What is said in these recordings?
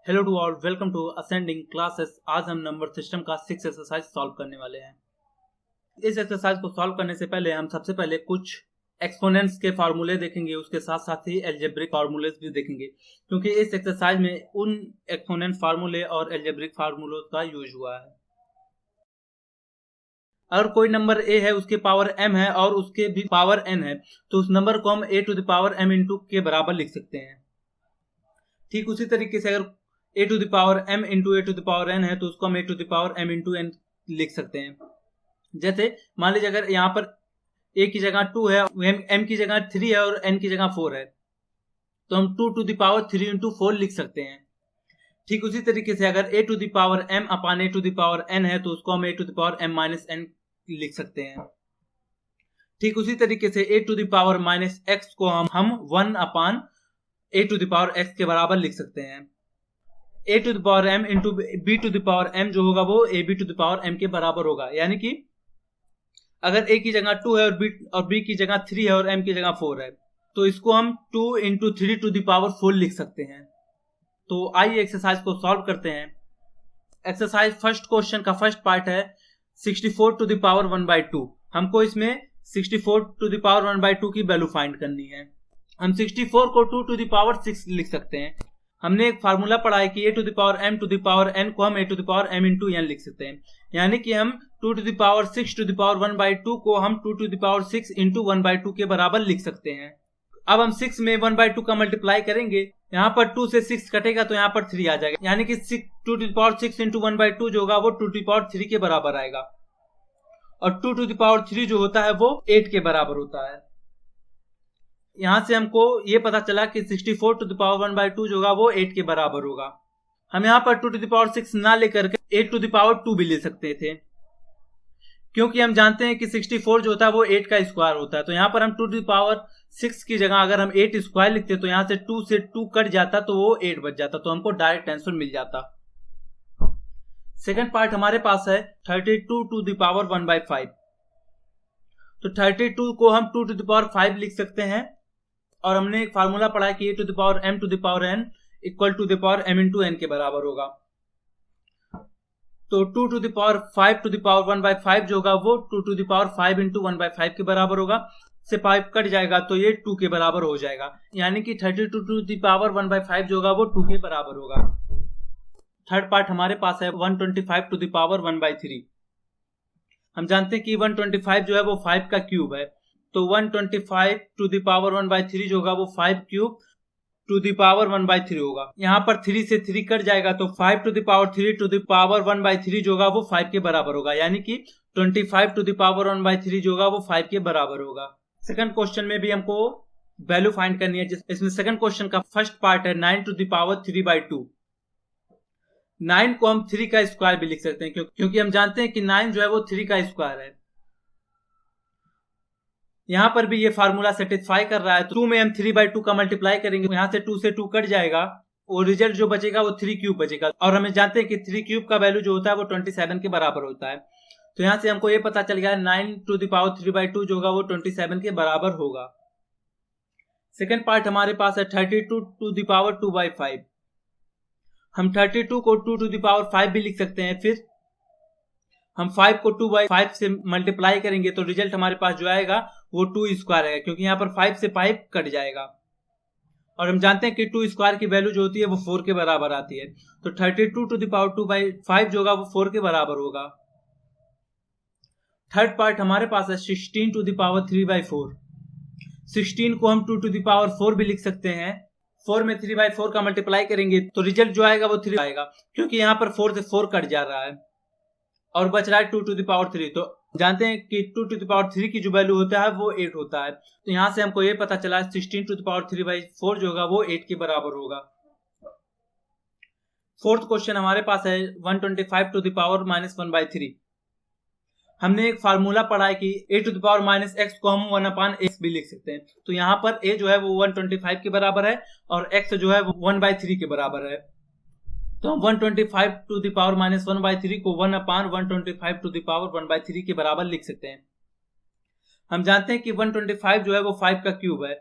Hello to all, welcome to ascending classes. आज हम number system का 6 एक्सरसाइज सॉल्व करने वाले हैं। इस एक्सरसाइज को सॉल्व करने से पहले हम सबसे पहले कुछ एक्सपोनेंट्स के फार्मूले देखेंगे, उसके साथ साथ ही एल्जेब्रिक फार्मूलेस भी देखेंगे, क्योंकि इस एक्सरसाइज में उन एक्सपोनेंट फार्मूले और एल्जेब्रिक फार्मूलों का यूज हुआ है। अगर कोई नंबर a है, उसके पावर m है और उसके भी पावर n है, तो उस नंबर को हम a to the power m into के बराबर लिख सकते हैं। ठीक उसी तरीके से अगर a to the power m into a to the power n है, तो उसको हम a to the power m into n लिख सकते हैं। जैसे मान लीजिए अगर यहाँ पर a की जगह 2 है, m की जगह 3 है और n की जगह 4 है, तो हम 2 टू द पावर 3 इंटू 4 लिख सकते हैं। ठीक उसी तरीके से अगर a to the power m upon a to the power n है, तो उसको हम a to the power m minus n लिख सकते हैं। ठीक उसी तरीके से a to the power minus x को हम 1 upon a to the power x के बराबर लिख सकते हैं। a to the power m into b to the power m जो होगा वो a b to the power m के बराबर होगा। यानी कि अगर a की जगह 2 है और b की जगह 3 है और m की जगह 4 है, तो इसको हम 2 इंटू 3 टू द पावर 4 लिख सकते हैं। तो आइए एक्सरसाइज को सॉल्व करते हैं। एक्सरसाइज फर्स्ट क्वेश्चन का फर्स्ट पार्ट है 64 टू द पावर 1/2। हमको इसमें 64 टू द पावर 1/2 की वैल्यू फाइंड करनी है। हम 64 को 2 टू द पावर 6 लिख सकते हैं। हमने एक फार्मूला पढ़ा है कि a to the power m to the power n को हम a to the power m into n लिख सकते हैं। यानी कि हम 2 to the power 6 to the power 1/2 को हम 2 टू द पावर 6 इंटू 1/2 के बराबर लिख सकते हैं। अब हम 6 में 1/2 का मल्टीप्लाई करेंगे, यहाँ पर 2 से 6 कटेगा तो यहाँ पर 3 आ जाएगा। यानी कि 2 टू द पावर 6 इंटू 1/2 जो होगा वो 2 टू द पावर 3 के बराबर आएगा, और 2 टू द पावर 3 जो होता है वो 8 के बराबर होता है। यहां से हमको ये पता चला कि 64 टू द पावर 1/2 जो होगा वो 8 के बराबर होगा। हम यहाँ पर 2 टू द पावर 6 ना लेकर के 8 टू द पावर 2 भी ले सकते थे, क्योंकि हम जानते हैं कि 64 जो होता है वो 8 का स्क्वायर होता है। तो यहाँ पर हम 2 टू द पावर 6 की जगह अगर हम 8 स्क्वायर लिखते तो यहाँ से 2 से 2 कट जाता तो वो 8 बच जाता, तो हमको डायरेक्ट आंसर मिल जाता। सेकंड पार्ट हमारे पास है 32 टू द पावर 1/5। तो 32 को हम 2 टू द पावर 5 लिख सकते हैं, और हमने एक फार्मूला पढ़ा है कि a to the power m to the power n equal to the power m into n के बराबर होगा। तो 2 to the power 5 to the power 1/5 जो होगा वो 2 टू द पावर 5 इंटू 1/5 के बराबर होगा। से 5 कट जाएगा तो ये 2 के बराबर हो जाएगा। यानी कि 32 टू द पावर 1/5 जो होगा वो 2 के बराबर होगा। थर्ड पार्ट हमारे पास है 125 टू द पावर 1/3। हम जानते हैं कि 125 जो है वो 5 का क्यूब है, तो 125 टू द पावर 1/3 जो होगा वो 5 क्यूब टू द पावर 1/3 होगा। यहाँ पर 3 से 3 कट जाएगा तो 5 to the power 3 to the power 1/3 जो होगा वो 5 के बराबर होगा। यानी कि 25 टू द पावर 1/3 जो होगा वो 5 के बराबर होगा। सेकंड क्वेश्चन में भी हमको वैल्यू फाइंड करनी है, इसमें सेकंड क्वेश्चन का फर्स्ट पार्ट है 9 टू द पावर 3/2। 9 को हम 3 का स्क्वायर भी लिख सकते हैं, क्योंकि हम जानते हैं कि 9 जो है वो 3 का स्क्वायर है। यहां पर भी ये फार्मूला सेटिस्फाई कर रहा है। तो 2 में हम 3/2 का मल्टीप्लाई करेंगे, यहां से 2 से 2 कट जाएगा और रिजल्ट जो बचेगा वो 3 क्यूब बचेगा। और हमें जानते हैं कि 3 क्यूब का वैल्यू जो होता है वो 27 के बराबर होता है। तो यहां से हमको ये पता चल गया 9 टू द पावर 3/2 जो होगा वो 27 के बराबर होगा। सेकेंड पार्ट हमारे पास है 32 टू द पावर 2/5। हम 32 को 2 टू द पावर 5 भी लिख सकते हैं। फिर हम 5 को 2/5 से मल्टीप्लाई करेंगे तो रिजल्ट हमारे पास जो आएगा वो 2 स्क्वायर आएगा, क्योंकि यहाँ पर 5 से 5 कट जाएगा। और हम जानते हैं कि 2 स्क्वायर की वैल्यू जो होती है वो 4 के बराबर आती है। तो 32 टू द पावर 2/5 जो होगा वो 4 के बराबर होगा। थर्ड पार्ट हमारे पास है 16 टू द पावर 3/4। 16 को हम 2 टू द पावर 4 भी लिख सकते हैं। 4 में 3/4 का मल्टीप्लाई करेंगे तो रिजल्ट जो आएगा वो 3 आएगा, क्योंकि यहाँ पर 4 से 4 कट जा रहा है और बच रहा है 2 टू द पावर 3। तो जानते हैं कि 2 टू द पावर 3 की जो वैल्यू होता है वो 8 होता है। तो यहां से हमको ये पता चला 16 टू द पावर 3/4 जो होगा वो 8 के बराबर होगा। फोर्थ क्वेश्चन हमारे पास है 125 टू द पावर -1/3। हमने एक फार्मूला पढ़ा है कि a to the power -x को हम 1/x भी लिख सकते हैं। तो यहाँ पर a जो है वो 125 के बराबर है और x जो है वो 1/3 के बराबर है। तो हम 125 टू द पावर -1/3 को 1/125 टू द पावर 1/3 के बराबर लिख सकते हैं। हम जानते हैं कि 125 जो है वो 5 का क्यूब है,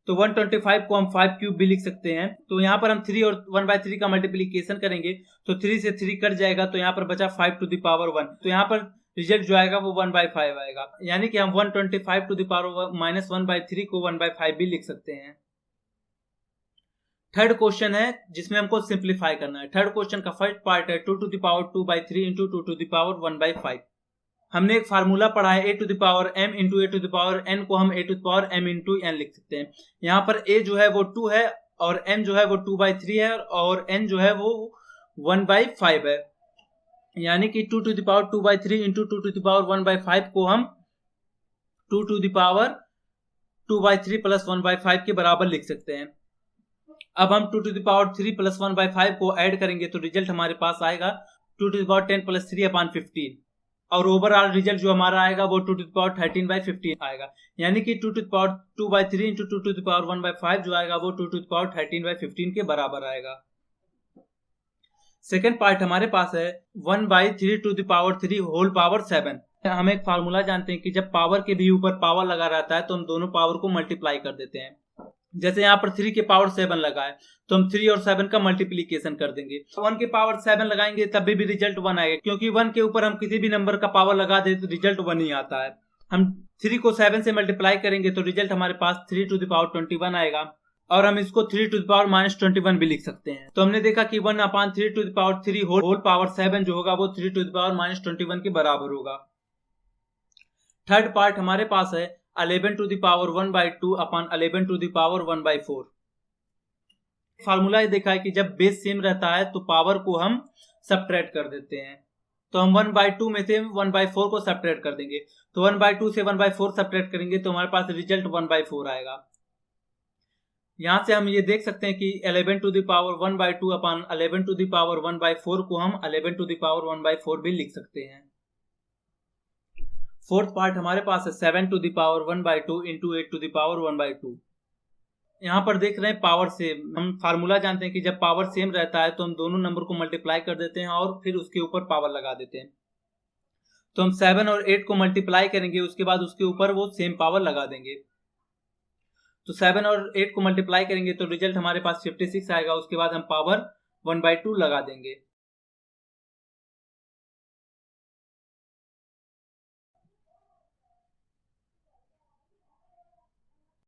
तो 125 को हम 5 क्यूब भी लिख सकते हैं। तो यहाँ पर हम 3 और 1/3 का मल्टीप्लीकेशन करेंगे तो 3 से 3 कट जाएगा, तो यहाँ पर बचा 5 टू द पावर 1। तो यहाँ पर रिजल्ट जो आएगा वो 1/5 आएगा, यानी कि हम 125 टू द पावर -1/3 को 1/5 भी लिख सकते हैं। थर्ड क्वेश्चन है जिसमें हमको सिंप्लीफाई करना है। थर्ड क्वेश्चन का फर्स्ट पार्ट है 2 to the power 2/3 into 2 to the power 1/5। हमने एक फार्मूला पढ़ा है a to the power m into a to the power n को हम a to the power m into n लिख सकते हैं। यहाँ पर a जो है वो 2 है और m जो है वो 2/3 है और n जो है वो 1/5 है, यानी कि 2 to the power 2/3 into 2 to the power 1/5 को हम 2 टू द पावर 2/3 प्लस 1/5 के बराबर लिख सकते हैं। अब हम 2 टू द पावर 3 प्लस 1/5 को ऐड करेंगे तो रिजल्ट हमारे पास आएगा 2 टू द पावर 10 प्लस 3/15 और ओवरऑल रिजल्ट जो हमारा आएगा वो 2 टू द पावर 13/15 आएगा, यानी कि 2 to the power 2/3 into 2 to the power 1/5 जो आएगा वो 2 टू द पावर 13/15 के बराबर आएगा। सेकेंड पार्ट हमारे पास है 1/3 to the power 3 whole power 7। हम एक फार्मूला जानते हैं कि जब पावर के भी ऊपर पावर लगा रहता है तो हम दोनों पावर को मल्टीप्लाई कर देते हैं। जैसे यहाँ पर 3 के पावर 7 लगा है तो हम 3 और 7 का मल्टीप्लीकेशन कर देंगे। 1 के पावर 7 लगाएंगे तब भी रिजल्ट 1 आएगा, क्योंकि 1 के ऊपर हम किसी भी नंबर का पावर लगा दे तो रिजल्ट 1 ही आता है। हम 3 को 7 से मल्टीप्लाई करेंगे तो रिजल्ट हमारे पास 3 टू द पावर 21 आएगा और हम इसको 3 टू द पावर -21 भी लिख सकते हैं। तो हमने देखा कि 1/3 to the power 3 whole power 7 जो होगा वो 3 टू द पावर -21 के बराबर होगा। थर्ड पार्ट हमारे पास है 11 to the power 1/2 upon 11 to the power 1/4। Formula ये देखा है कि जब बेस सेम रहता है तो पावर को हम सब्ट्रैक्ट कर देते हैं। तो हम 1/2 में से 1/4 को सब्ट्रैक्ट कर देंगे, तो 1/2 से 1/4 सब्ट्रैक्ट करेंगे तो हमारे पास रिजल्ट 1/4 आएगा। यहां से हम ये देख सकते हैं कि 11 to the power 1/2 upon 11 to the power 1/4 को हम 11 टू द पावर 1/4 भी लिख सकते हैं। फोर्थ पार्ट हमारे पास है 7 to the power 1/2 into 8 to the power 1/2। यहाँ पर देख रहे हैं पावर सेम। हम फार्मूला जानते हैं कि जब पावर सेम रहता है तो हम दोनों नंबर को मल्टीप्लाई कर देते हैं और फिर उसके ऊपर पावर लगा देते हैं। तो हम 7 और 8 को मल्टीप्लाई करेंगे, उसके बाद उसके ऊपर वो सेम पावर लगा देंगे। तो 7 और 8 को मल्टीप्लाई करेंगे तो रिजल्ट हमारे पास 56 आएगा, उसके बाद हम पावर 1/2 लगा देंगे।